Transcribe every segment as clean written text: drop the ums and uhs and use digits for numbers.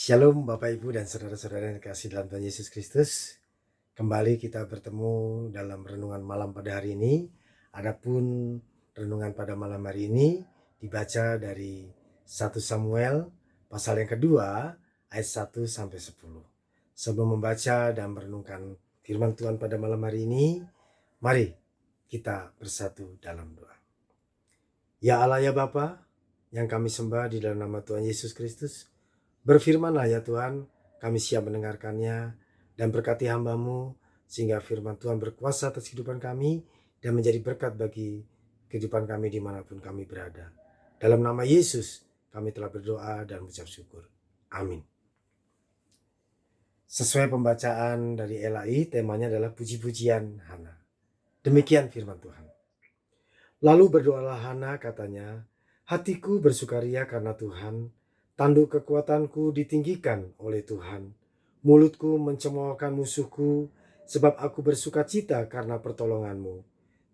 Shalom Bapak Ibu dan saudara-saudara yang dikasihi dalam Tuhan Yesus Kristus. Kembali kita bertemu dalam renungan malam pada hari ini. Adapun renungan pada malam hari ini dibaca dari 1 Samuel pasal yang kedua ayat 1 sampai 10. Sebelum membaca dan merenungkan firman Tuhan pada malam hari ini, mari kita bersatu dalam doa. Ya Allah ya Bapa, yang kami sembah di dalam nama Tuhan Yesus Kristus, berfirmanlah ya Tuhan, kami siap mendengarkannya, dan berkati hamba-Mu sehingga firman Tuhan berkuasa atas kehidupan kami dan menjadi berkat bagi kehidupan kami dimanapun kami berada. Dalam nama Yesus kami telah berdoa dan mengucap syukur. Amin. Sesuai pembacaan dari LAI, temanya adalah puji-pujian Hana. Demikian firman Tuhan. Lalu berdoalah Hana, katanya, hatiku bersukaria karena Tuhan, tanduk kekuatanku ditinggikan oleh Tuhan. Mulutku mencemoohkan musuhku, sebab aku bersukacita karena pertolongan-Mu.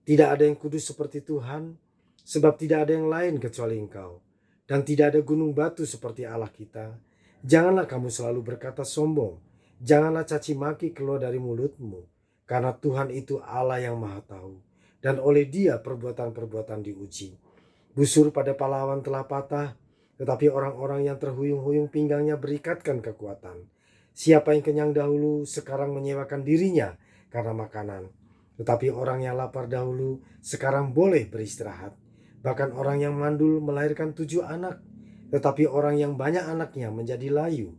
Tidak ada yang kudus seperti Tuhan, sebab tidak ada yang lain kecuali Engkau. Dan tidak ada gunung batu seperti Allah kita. Janganlah kamu selalu berkata sombong, janganlah caci maki keluar dari mulutmu, karena Tuhan itu Allah yang maha tahu, dan oleh Dia perbuatan-perbuatan diuji. Busur pada pahlawan telah patah, tetapi orang-orang yang terhuyung-huyung pinggangnya berikatkan kekuatan. Siapa yang kenyang dahulu sekarang menyewakan dirinya karena makanan. Tetapi orang yang lapar dahulu sekarang boleh beristirahat. Bahkan orang yang mandul melahirkan 7 anak, tetapi orang yang banyak anaknya menjadi layu.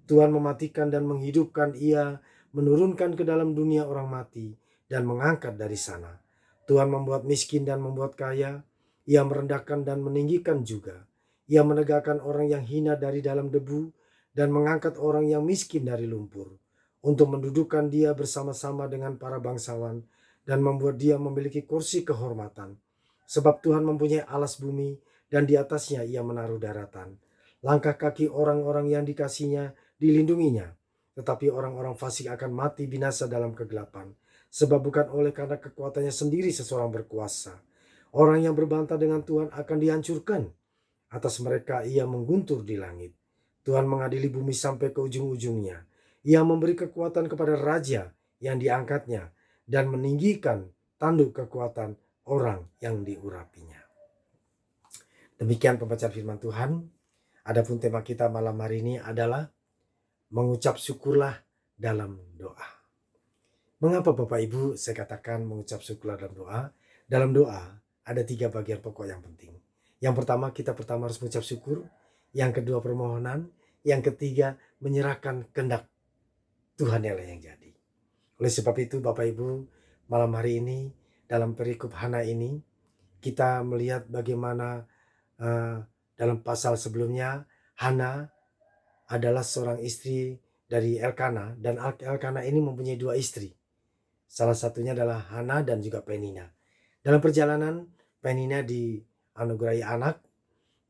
Tuhan mematikan dan menghidupkan, Ia menurunkan ke dalam dunia orang mati dan mengangkat dari sana. Tuhan membuat miskin dan membuat kaya, Ia merendahkan dan meninggikan juga. Ia menegakkan orang yang hina dari dalam debu dan mengangkat orang yang miskin dari lumpur, untuk mendudukkan dia bersama-sama dengan para bangsawan dan membuat dia memiliki kursi kehormatan. Sebab Tuhan mempunyai alas bumi dan di atasnya Ia menaruh daratan. Langkah kaki orang-orang yang dikasihnya dilindunginya, tetapi orang-orang fasik akan mati binasa dalam kegelapan. Sebab bukan oleh karena kekuatannya sendiri seseorang berkuasa. Orang yang berbantah dengan Tuhan akan dihancurkan. Atas mereka Ia mengguntur di langit. Tuhan mengadili bumi sampai ke ujung-ujungnya. Ia memberi kekuatan kepada raja yang diangkatnya dan meninggikan tanduk kekuatan orang yang diurapinya. Demikian pembacaan firman Tuhan. Adapun tema kita malam hari ini adalah mengucap syukurlah dalam doa. Mengapa Bapak Ibu saya katakan mengucap syukurlah dalam doa? Dalam doa ada 3 bagian pokok yang penting. Yang pertama, kita harus mengucap syukur. Yang kedua, permohonan. Yang ketiga, menyerahkan kehendak Tuhan yang jadi. Oleh sebab itu Bapak Ibu, malam hari ini dalam perikop Hana ini kita melihat bagaimana dalam pasal sebelumnya Hana adalah seorang istri dari Elkana, dan Elkana ini mempunyai 2 istri. Salah satunya adalah Hana dan juga Penina. Dalam perjalanan Penina dianugerahi anak,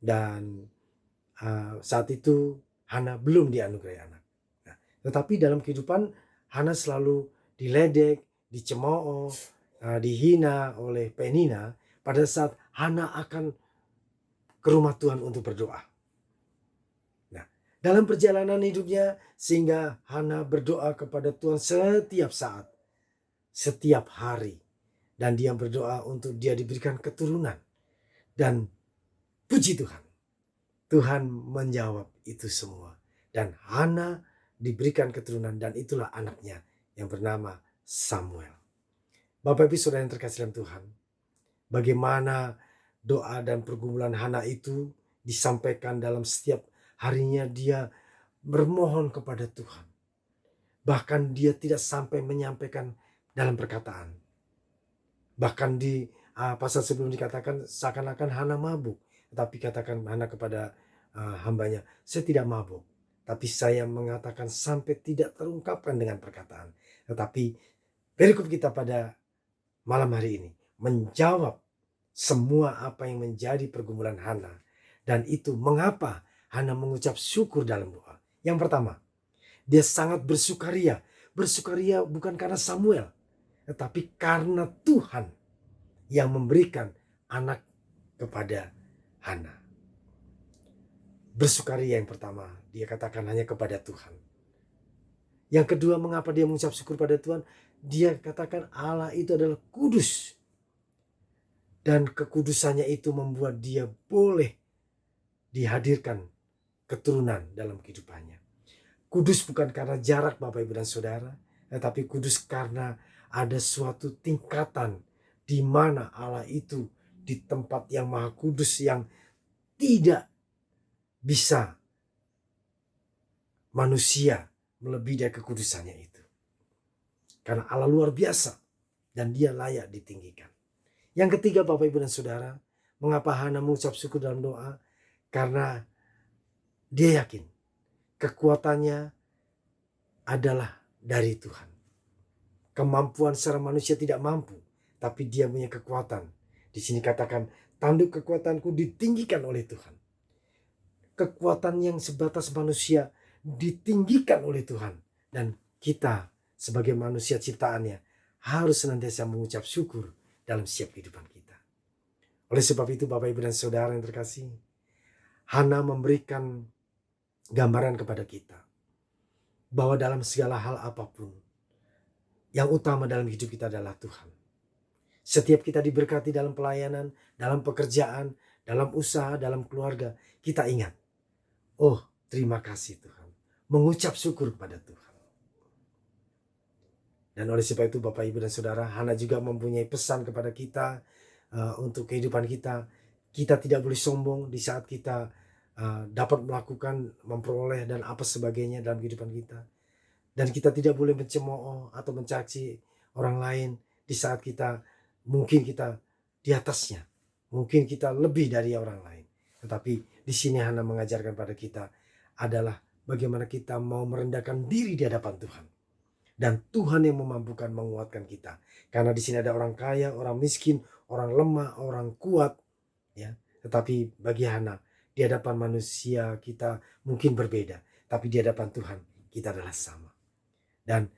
dan saat itu Hana belum dianugerahi anak. Nah, tetapi dalam kehidupan Hana selalu diledek, dicemooh, dihina oleh Penina pada saat Hana akan ke rumah Tuhan untuk berdoa. Nah, dalam perjalanan hidupnya sehingga Hana berdoa kepada Tuhan setiap saat, setiap hari, dan dia berdoa untuk dia diberikan keturunan. Dan puji Tuhan, Tuhan menjawab itu semua. Dan Hana diberikan keturunan, dan itulah anaknya yang bernama Samuel. Bapak Ibu Saudara yang terkasih dalam Tuhan, bagaimana doa dan pergumulan Hana itu disampaikan dalam setiap harinya dia bermohon kepada Tuhan. Bahkan dia tidak sampai menyampaikan dalam perkataan. Bahkan di pasal sebelum dikatakan seakan-akan Hana mabuk. Tetapi katakan Hana kepada hambanya, saya tidak mabuk, tapi saya mengatakan sampai tidak terungkapkan dengan perkataan. Tetapi perikop kita pada malam hari ini menjawab semua apa yang menjadi pergumulan Hana. Dan itu mengapa Hana mengucap syukur dalam doa. Yang pertama, dia sangat bersukaria. Bersukaria bukan karena Samuel, tetapi karena Tuhan yang memberikan anak kepada Hana. bersukaria yang pertama, dia katakan hanya kepada Tuhan. Yang kedua, mengapa dia mengucap syukur pada Tuhan? Dia katakan Allah itu adalah kudus. Dan kekudusannya itu membuat dia boleh dihadirkan keturunan dalam kehidupannya. Kudus bukan karena jarak Bapak Ibu dan Saudara, tetapi kudus karena ada suatu tingkatan di mana Allah itu di tempat yang maha kudus yang tidak bisa manusia melebihi dari kekudusannya itu. Karena Allah luar biasa dan dia layak ditinggikan. Yang ketiga Bapak Ibu dan Saudara, mengapa Hana mengucap syukur dalam doa? Karena dia yakin kekuatannya adalah dari Tuhan. Kemampuan secara manusia tidak mampu, tapi dia punya kekuatan. Di sini katakan, tanduk kekuatanku ditinggikan oleh Tuhan. Kekuatan yang sebatas manusia ditinggikan oleh Tuhan. Dan kita sebagai manusia ciptaannya harus senantiasa mengucap syukur dalam setiap kehidupan kita. Oleh sebab itu Bapak Ibu dan Saudara yang terkasih, Hana memberikan gambaran kepada kita bahwa dalam segala hal apapun, yang utama dalam hidup kita adalah Tuhan. Setiap kita diberkati dalam pelayanan, dalam pekerjaan, dalam usaha, dalam keluarga, kita ingat, oh terima kasih Tuhan. Mengucap syukur kepada Tuhan. Dan oleh sebab itu Bapak Ibu dan Saudara, Hana juga mempunyai pesan kepada kita untuk kehidupan kita. Kita tidak boleh sombong di saat kita dapat melakukan, memperoleh dan apa sebagainya dalam kehidupan kita. Dan kita tidak boleh mencemooh atau mencaci orang lain di saat kita mungkin kita di atasnya. Mungkin kita lebih dari orang lain. Tetapi di sini Hana mengajarkan pada kita adalah bagaimana kita mau merendahkan diri di hadapan Tuhan. Dan Tuhan yang memampukan menguatkan kita. Karena di sini ada orang kaya, orang miskin, orang lemah, orang kuat. Ya. Tetapi bagi Hana, di hadapan manusia kita mungkin berbeda. Tapi di hadapan Tuhan kita adalah sama. Dan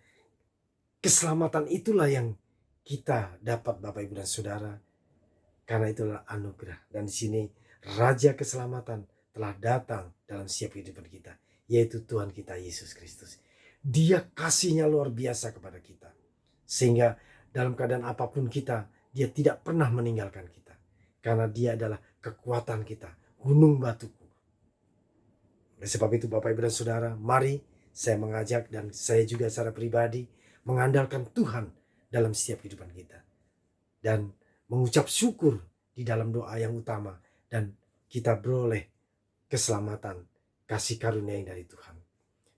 keselamatan itulah yang kita dapat Bapak Ibu dan Saudara. Karena itulah anugerah. Dan di sini Raja Keselamatan telah datang dalam setiap kehidupan kita. Yaitu Tuhan kita Yesus Kristus. Dia kasihnya luar biasa kepada kita. Sehingga dalam keadaan apapun kita, dia tidak pernah meninggalkan kita. Karena dia adalah kekuatan kita, gunung batuku. Oleh sebab itu Bapak Ibu dan Saudara, mari saya mengajak dan saya juga secara pribadi mengandalkan Tuhan dalam setiap kehidupan kita. Dan mengucap syukur di dalam doa yang utama. Dan kita beroleh keselamatan, kasih karunia yang dari Tuhan.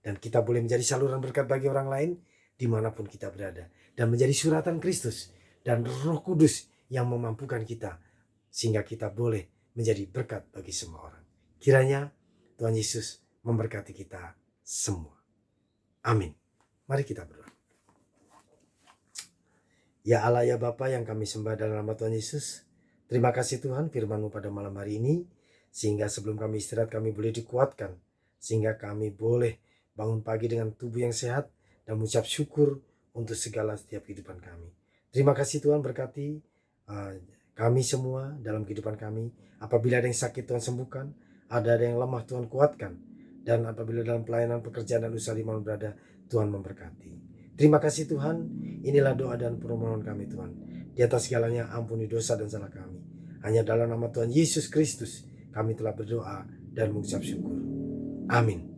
Dan kita boleh menjadi saluran berkat bagi orang lain dimanapun kita berada. Dan menjadi suratan Kristus dan Roh Kudus yang memampukan kita. Sehingga kita boleh menjadi berkat bagi semua orang. Kiranya Tuhan Yesus memberkati kita semua. Amin. Mari kita berdoa. Ya Allah ya Bapa yang kami sembah dalam nama Tuhan Yesus. Terima kasih Tuhan firman-Mu pada malam hari ini. Sehingga sebelum kami istirahat kami boleh dikuatkan. Sehingga kami boleh bangun pagi dengan tubuh yang sehat dan mengucap syukur untuk segala setiap kehidupan kami. Terima kasih Tuhan berkati kami semua dalam kehidupan kami. Apabila ada yang sakit Tuhan sembuhkan, ada yang lemah Tuhan kuatkan. Dan apabila dalam pelayanan pekerjaan dan usaha di mana berada, Tuhan memberkati. Terima kasih Tuhan, inilah doa dan permohonan kami Tuhan. Di atas segalanya ampuni dosa dan salah kami. Hanya dalam nama Tuhan Yesus Kristus kami telah berdoa dan mengucap syukur. Amin.